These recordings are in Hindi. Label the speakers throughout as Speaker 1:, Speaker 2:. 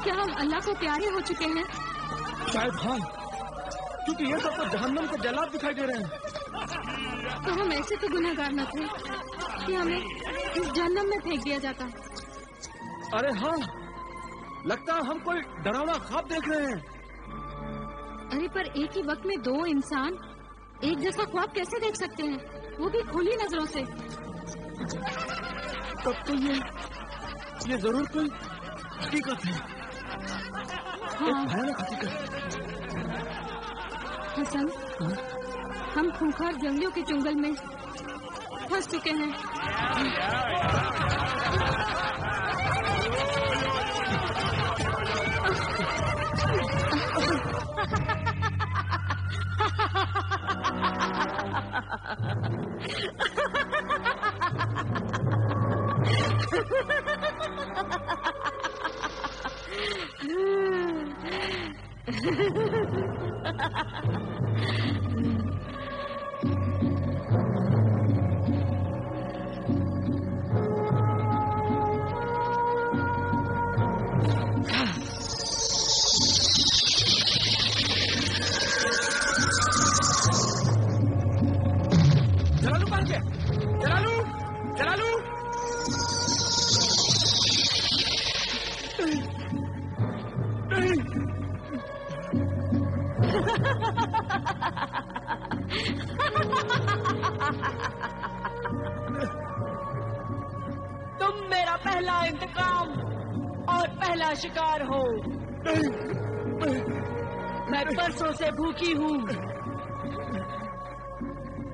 Speaker 1: क्या हम अल्लाह को प्यारे हो चुके हैं?
Speaker 2: शायद हाँ, क्योंकि ये सब तो जहन्नम के जलाद दिखाई दे रहे हैं।
Speaker 1: तो हम ऐसे तो गुनहगार न थे कि हमें इस जहन्नम में फेंक दिया जाता।
Speaker 2: अरे हाँ, लगता है हम कोई डरावना ख्वाब देख रहे हैं।
Speaker 1: अरे पर एक ही वक्त में दो इंसान एक जैसा ख्वाब कैसे देख सकते हैं, वो भी खुली नजरों से?
Speaker 2: तब तो ये जरूर कोई हकीकत है।
Speaker 1: हाँ
Speaker 2: भयानक हकीकत।
Speaker 1: हसन, हम खूंखार जंगलियों के चुंगल में फंस चुके हैं।
Speaker 3: तुम मेरा पहला इंतकाम और पहला शिकार हो। मैं परसों से भूखी हूँ।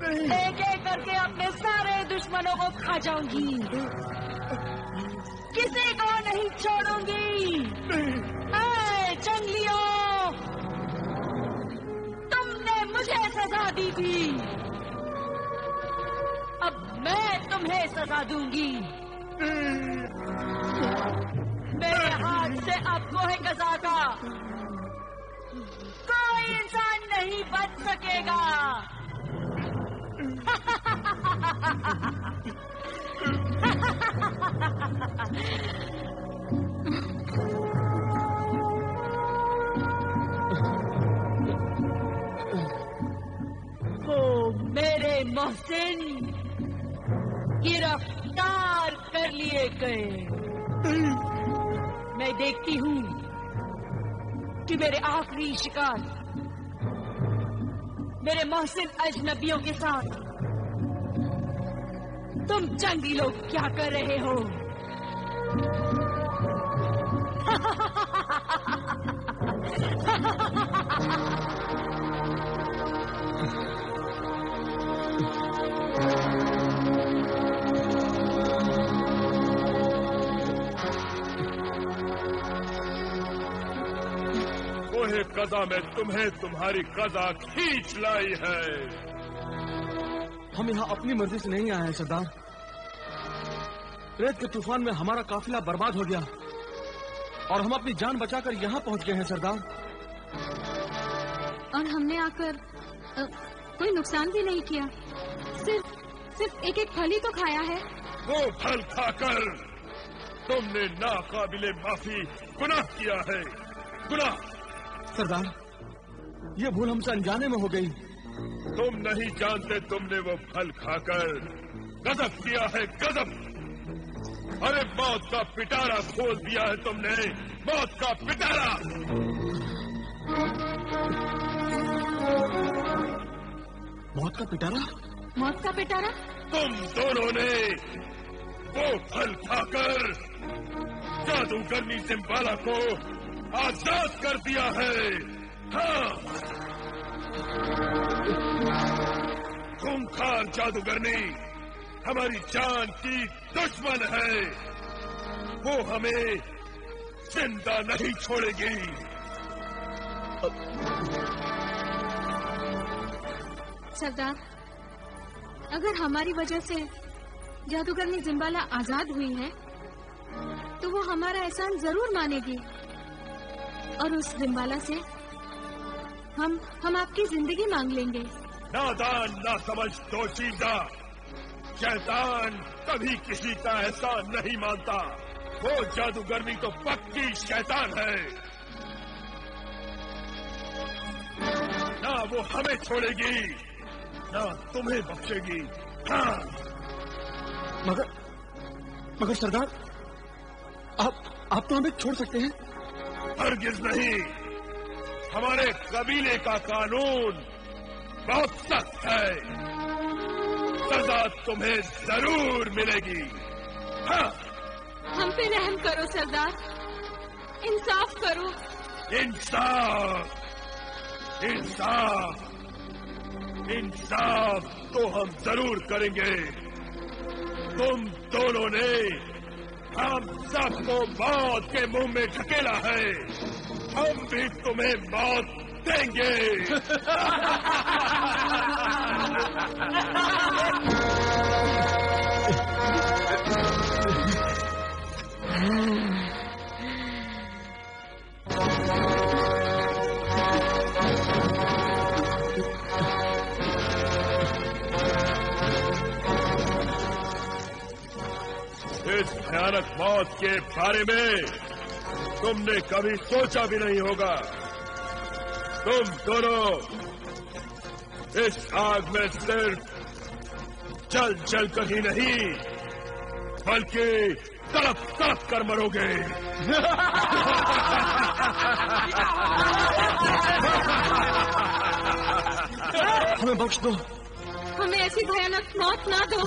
Speaker 3: एक एक करके अपने सारे दुश्मनों को खा जाऊंगी, किसी को नहीं छोड़ूंगी। ऐ जंगलियों, तुमने मुझे सजा दी थी, अब मैं तुम्हें सजा दूंगी। मेरे हाथ से अब कोहे कज़ा का कोई इंसान नहीं बच सकेगा। ओ मेरे मोहसिन, गिरफ्तार कर लिए गए। मैं देखती हूँ कि मेरे आखिरी शिकार मेरे मोहसिन अजनबियों के साथ तुम जंगली लोग क्या कर रहे हो?
Speaker 4: कोहे कज़ा में तुम्हें तुम्हारी कज़ा खींच लाई है।
Speaker 2: हम यहाँ अपनी मर्जी से नहीं आए हैं सरदार। रेत के तूफान में हमारा काफिला बर्बाद हो गया और हम अपनी जान बचाकर यहाँ पहुँच गए हैं सरदार।
Speaker 1: और हमने आकर कोई नुकसान भी नहीं किया, सिर्फ एक एक फल ही तो खाया है।
Speaker 4: वो फल खाकर तुमने नाकाबिले माफी गुनाह किया है। गुनाह
Speaker 2: सरदार, ये भूल हमसे अनजाने में हो गई।
Speaker 4: तुम नहीं जानते तुमने वो फल खाकर गजब किया है, गजब। अरे मौत का पिटारा खोल दिया है तुमने, मौत का पिटारा।
Speaker 2: मौत का पिटारा?
Speaker 1: मौत का पिटारा?
Speaker 4: तुम दोनों ने वो फल खाकर जादूगरनी सिम्बाला को आजाद कर दिया है। हाँ, खूंखार जादूगरनी, हमारी जान की दुश्मन है, वो हमें जिंदा नहीं छोड़ेगी।
Speaker 1: सरदार, अगर हमारी वजह से जादूगरनी जिम्बाला आजाद हुई है तो वो हमारा एहसान जरूर मानेगी और उस जिम्बाला से हम आपकी जिंदगी मांग लेंगे।
Speaker 4: नादान ना समझ दोशीदा, शैतान कभी किसी का एहसान नहीं मानता। वो जादूगरनी तो पक्की शैतान है, ना वो हमें छोड़ेगी ना तुम्हें बख्शेगी। हाँ।
Speaker 2: मगर सरदार, आप तो हमें छोड़ सकते हैं।
Speaker 4: हरगिज नहीं, हमारे कबीले का कानून बहुत सख्त है, सजा तुम्हें जरूर मिलेगी। हाँ।
Speaker 1: हम पे रहम करो सरदार, इंसाफ करो।
Speaker 4: इंसाफ, इंसाफ, इंसाफ तो हम जरूर करेंगे। तुम दोनों ने हम सबको मौत के मुंह में ढकेला है, हम भी तुम्हें मौत देंगे। इस भयानक मौत के बारे में तुमने कभी सोचा भी नहीं होगा। तुम दोनों इस आग में सिर्फ जल जल कर ही नहीं बल्कि तड़प तड़प कर मरोगे।
Speaker 2: हमें बख्श दो,
Speaker 1: हमें ऐसी भयानक मौत ना दो।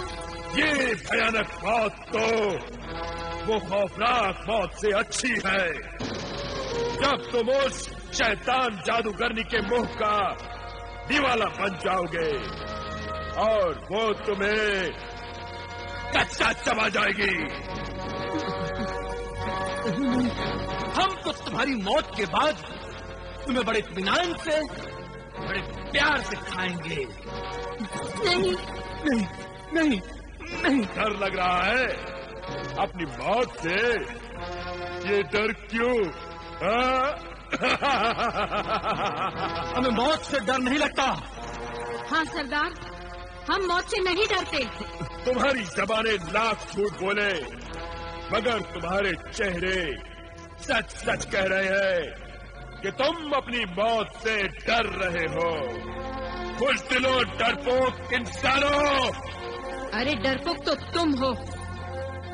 Speaker 4: ये भयानक मौत तो वो खौफनाक मौत से अच्छी है, जब तुम उस शैतान जादूगरनी के मुंह का दीवाला बन जाओगे और वो तुम्हें कच्चा चबा जाएगी।
Speaker 2: हम तो तुम्हारी मौत के बाद तुम्हें बड़े इत्मीनान से, बड़े प्यार से खाएंगे।
Speaker 1: नहीं
Speaker 2: नहीं नहीं नहीं।
Speaker 4: डर लग रहा है अपनी मौत से? ये डर क्यों?
Speaker 2: हमें मौत से डर नहीं लगता।
Speaker 1: हाँ सरदार, हम मौत से नहीं डरते।
Speaker 4: तुम्हारी जबानें लाख झूठ बोले मगर तुम्हारे चेहरे सच सच कह रहे हैं कि तुम अपनी मौत से डर रहे हो। बुज़दिलों, डरपोक इंसानों!
Speaker 1: अरे डरपोक तो तुम हो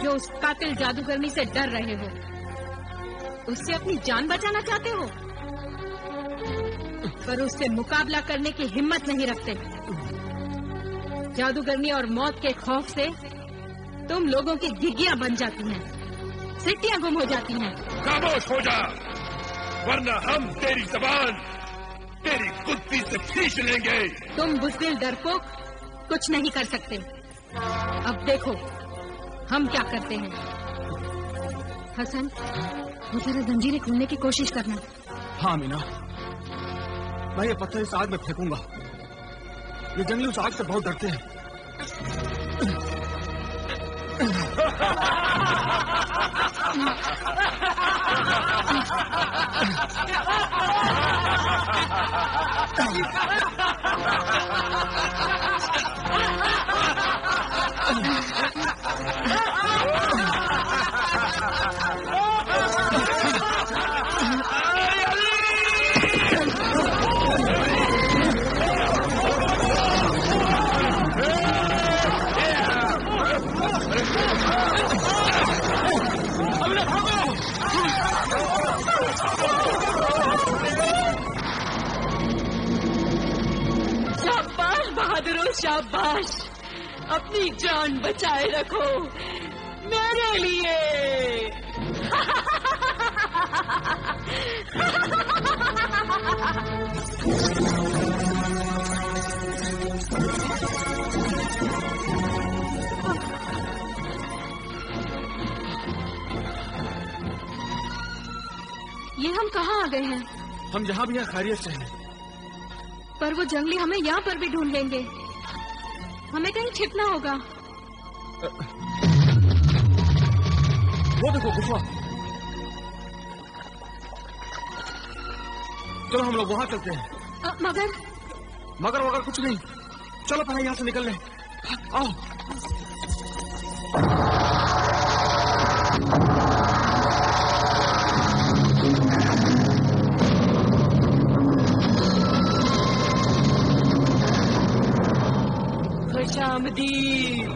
Speaker 1: जो उस कातिल जादूगरनी से डर रहे हो, उससे अपनी जान बचाना चाहते हो पर उससे मुकाबला करने की हिम्मत नहीं रखते। जादूगरनी और मौत के खौफ से तुम लोगों की घिघियां बन जाती हैं, सीटियां गुम हो जाती हैं।
Speaker 4: खामोश हो जा, वरना हम तेरी जबान तेरी कुत्ती से खींच लेंगे।
Speaker 1: तुम बुज़दिल डरपोक कुछ नहीं कर सकते। अब देखो हम क्या करते हैं। हसन, वो जरा जंजीरें खोलने की कोशिश करना।
Speaker 2: हाँ मीना, मैं ये पत्थर इस आग में फेंकूंगा। ये जंगली उस आग से बहुत डरते हैं।
Speaker 3: शाबाश बहादुरों, शाबाश। अपनी जान बचाए रखो मेरे लिए।
Speaker 1: ये हम कहाँ आ गए हैं?
Speaker 2: हम जहाँ भी हैं खैरियत से हैं।
Speaker 1: पर वो जंगली हमें यहाँ पर भी ढूंढ लेंगे। हमें कहीं छिपना होगा।
Speaker 2: वो देखो गुफा। चलो हम लोग वहाँ चलते हैं। मगर वगर कुछ नहीं। चलो पहले यहाँ से निकल लें। आओ।
Speaker 3: खुशामदीद।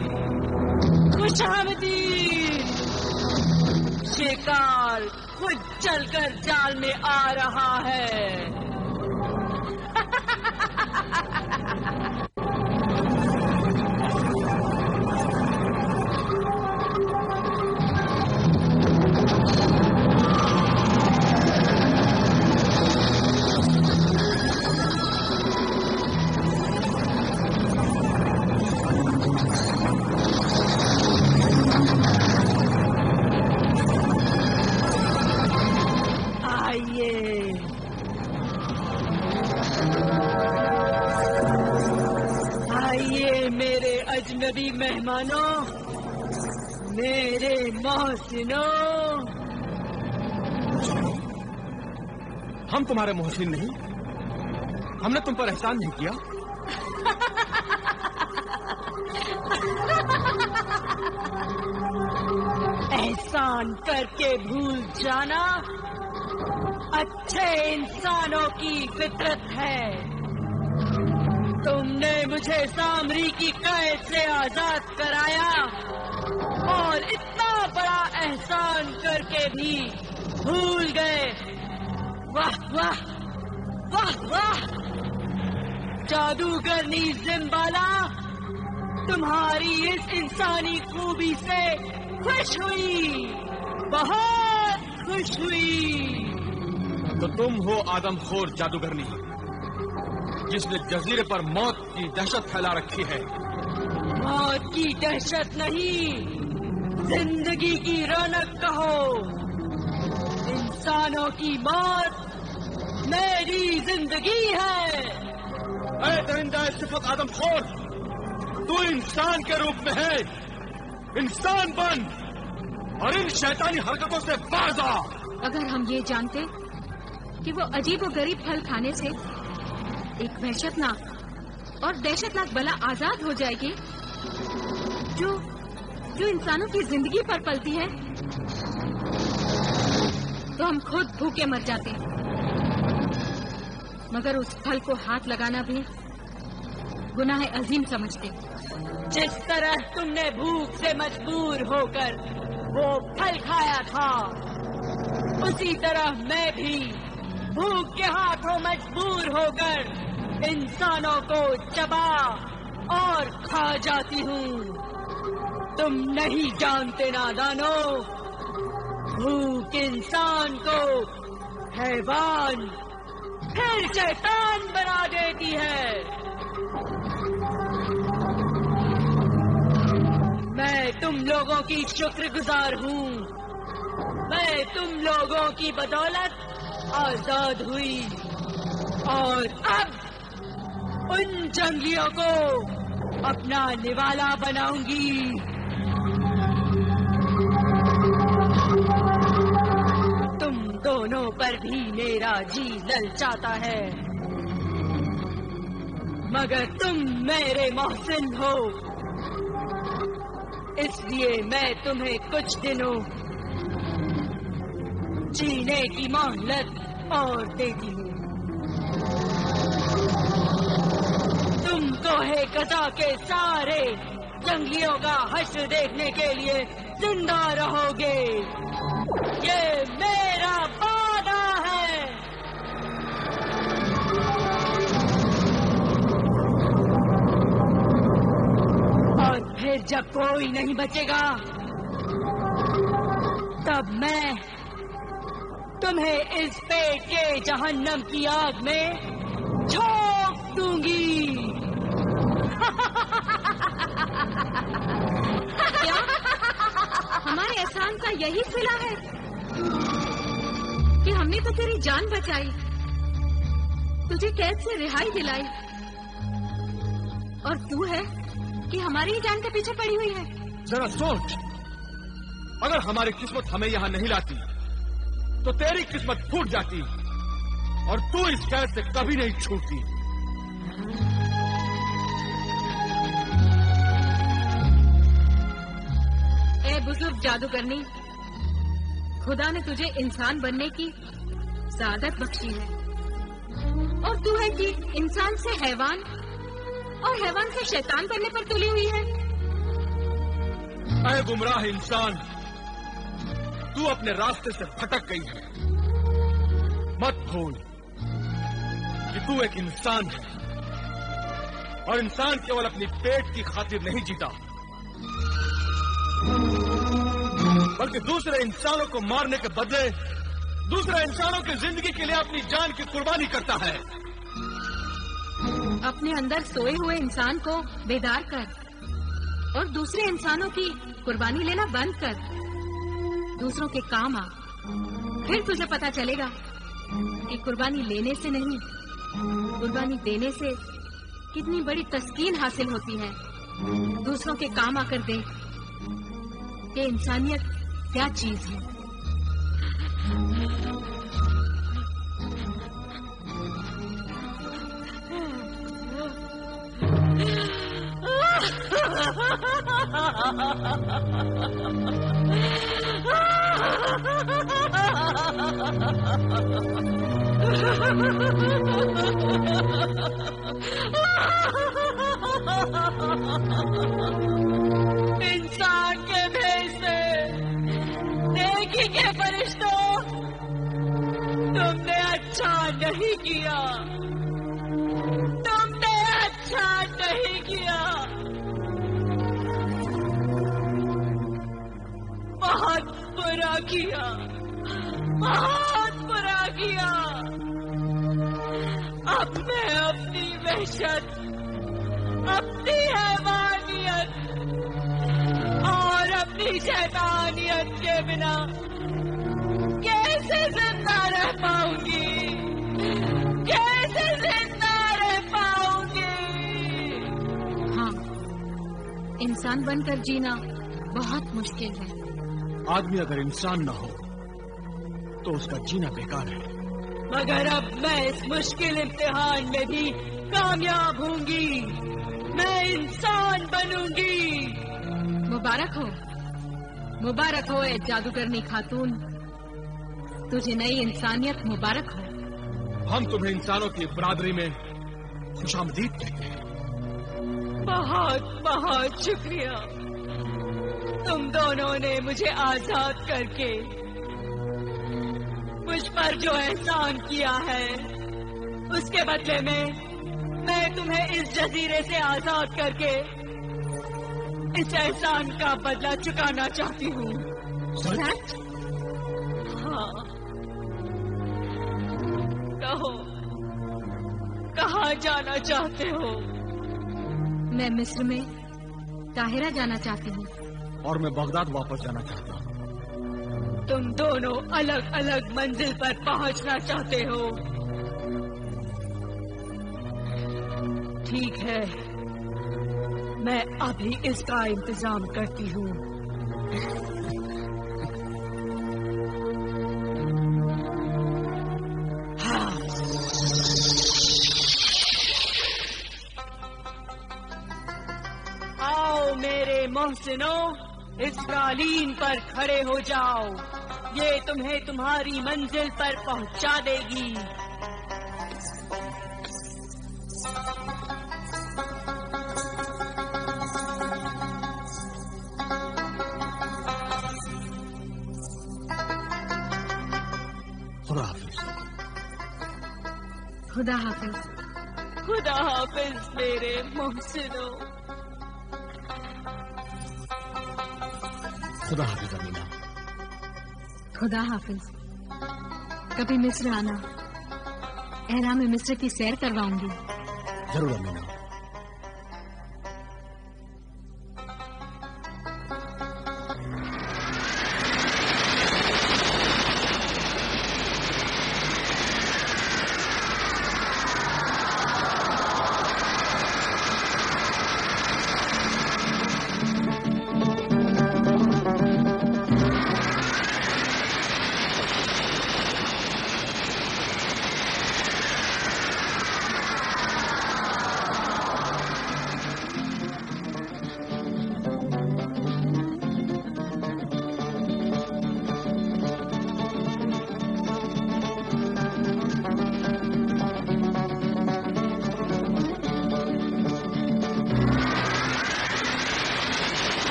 Speaker 3: शिकार खुद चलकर जाल में आ रहा है। अजनबी मेहमानों, मेरे मोहसिनों।
Speaker 2: हम तुम्हारे मोहसिन नहीं। हमने तुम पर एहसान नहीं किया।
Speaker 3: एहसान करके भूल जाना अच्छे इंसानों की फितरत है। तुमने मुझे सामरी की कैद से आजाद कराया और इतना बड़ा एहसान करके भी भूल गए। वाह वाह वाह वाह। जादूगरनी जिम्बाला तुम्हारी इस इंसानी खूबी से खुश हुई, बहुत खुश हुई।
Speaker 2: तो तुम हो आदमखोर जादूगरनी जिसने जजीरे पर मौत की दहशत फैला रखी है।
Speaker 3: मौत की दहशत नहीं, जिंदगी की रौनक कहो। इंसानों की मौत मेरी जिंदगी है।
Speaker 2: अरे दरिंदा सिफत आदमखोर, तू इंसान के रूप में है। इंसान बन और इन शैतानी हरकतों से बाज आ।
Speaker 1: अगर हम ये जानते कि वो अजीब और गरीब फल खाने से एक वहशतनाक और दहशतनाक बला आजाद हो जाएगी जो इंसानों की जिंदगी पर पलती है, तो हम खुद भूखे मर जाते। मगर उस फल को हाथ लगाना भी गुनाह अजीम समझते।
Speaker 3: जिस तरह तुमने भूख से मजबूर होकर वो फल खाया था, उसी तरह मैं भी भूख के हाथों मजबूर होकर इंसानों को चबा और खा जाती हूँ। तुम नहीं जानते नादानो, भूख इंसान को हैवान फिर शैतान बना देती है। मैं तुम लोगों की शुक्रगुजार हूँ। मैं तुम लोगों की बदौलत आजाद हुई और अब उन जंगलियों को अपना निवाला बनाऊंगी। तुम दोनों पर भी मेरा जी ललचाता है, मगर तुम मेरे मोहसिन हो, इसलिए मैं तुम्हें कुछ दिनों जीने की मोहलत और देती हूँ। तुमको है कज़ा के सारे जंगलियों का हश्र देखने के लिए जिंदा रहोगे, ये मेरा वादा है। और फिर जब कोई नहीं बचेगा, तब मैं तुम्हें इस पेट के जहन्नम की आग में झोंक दूंगी।
Speaker 1: क्या हमारे एहसान का यही सिला है कि हमने तो तेरी जान बचाई, तुझे कैद से रिहाई दिलाई, और तू है कि हमारी ही जान के पीछे पड़ी हुई है।
Speaker 2: जरा सोच, अगर हमारी किस्मत हमें यहाँ नहीं लाती तो तेरी किस्मत फूट जाती और तू इस कैद से कभी नहीं छूटती।
Speaker 1: ए बुजुर्ग जादूगरनी, खुदा ने तुझे इंसान बनने की सादत बख्शी है, और तू है कि इंसान से हैवान और हैवान से शैतान बनने पर तुली हुई है।
Speaker 2: ऐ गुमराह इंसान, तू अपने रास्ते से भटक गई है। मत भूल कि तू एक इंसान है, और इंसान केवल अपनी पेट की खातिर नहीं जीता, बल्कि दूसरे इंसानों को मारने के बदले दूसरे इंसानों की जिंदगी के लिए अपनी जान की कुर्बानी करता है।
Speaker 1: अपने अंदर सोए हुए इंसान को बेदार कर और दूसरे इंसानों की कुर्बानी लेना बंद कर, दूसरों के काम आ, फिर तुझे पता चलेगा कि कुर्बानी लेने से नहीं, कुर्बानी देने से कितनी बड़ी तस्कीन हासिल होती है। दूसरों के काम आकर देख कि इंसानियत क्या चीज है।
Speaker 3: इंसान के भेष से नेकी के फरिश्तों, तुमने अच्छा नहीं किया, तुमने अच्छा नहीं किया। बहुत बुरा किया, बहुत बुरा किया। अब मैं अपनी वहशत, अपनी हैवानियत और अपनी शैतानियत के बिना कैसे जिंदा रह पाऊंगी, कैसे जिंदा रह पाऊंगी।
Speaker 1: हाँ, इंसान बनकर जीना बहुत मुश्किल है।
Speaker 2: आदमी अगर इंसान न हो तो उसका जीना बेकार है।
Speaker 3: मगर अब मैं इस मुश्किल इम्तिहान में भी कामयाब होंगी, मैं इंसान बनूंगी।
Speaker 1: मुबारक हो, मुबारक हो ए जादूगरनी खातून, तुझे नई इंसानियत मुबारक हो।
Speaker 2: हम तुम्हें इंसानों की बराबरी में खुशामदीद कहते हैं।
Speaker 3: बहुत बहुत शुक्रिया, तुम दोनों ने मुझे आजाद करके मुझ पर जो एहसान किया है, उसके बदले में मैं तुम्हें इस जजीरे से आजाद करके इस एहसान का बदला चुकाना चाहती हूँ।
Speaker 1: सच?
Speaker 3: हाँ, कहो, कहाँ जाना चाहते हो?
Speaker 1: मैं मिस्र में काहिरा जाना चाहती हूँ।
Speaker 2: और मैं बगदाद वापस जाना चाहता हूँ।
Speaker 3: तुम दोनों अलग अलग मंजिल पर पहुंचना चाहते हो। ठीक है, मैं अभी इसका इंतजाम करती हूँ। हाँ। आओ मेरे मोहसिनों, इस कालीन पर खड़े हो जाओ, ये तुम्हें तुम्हारी मंजिल पर पहुंचा देगी।
Speaker 2: खुदा हाफिज।
Speaker 1: खुदा हाफिज।
Speaker 3: खुदा हाफिज मेरे मोहसिनों।
Speaker 2: खुदा हाफिज अमीना।
Speaker 1: खुदा हाफिज। कभी मिस्र आना, एहराम मिस्र की सैर करवाऊंगी।
Speaker 2: जरूर अमीना।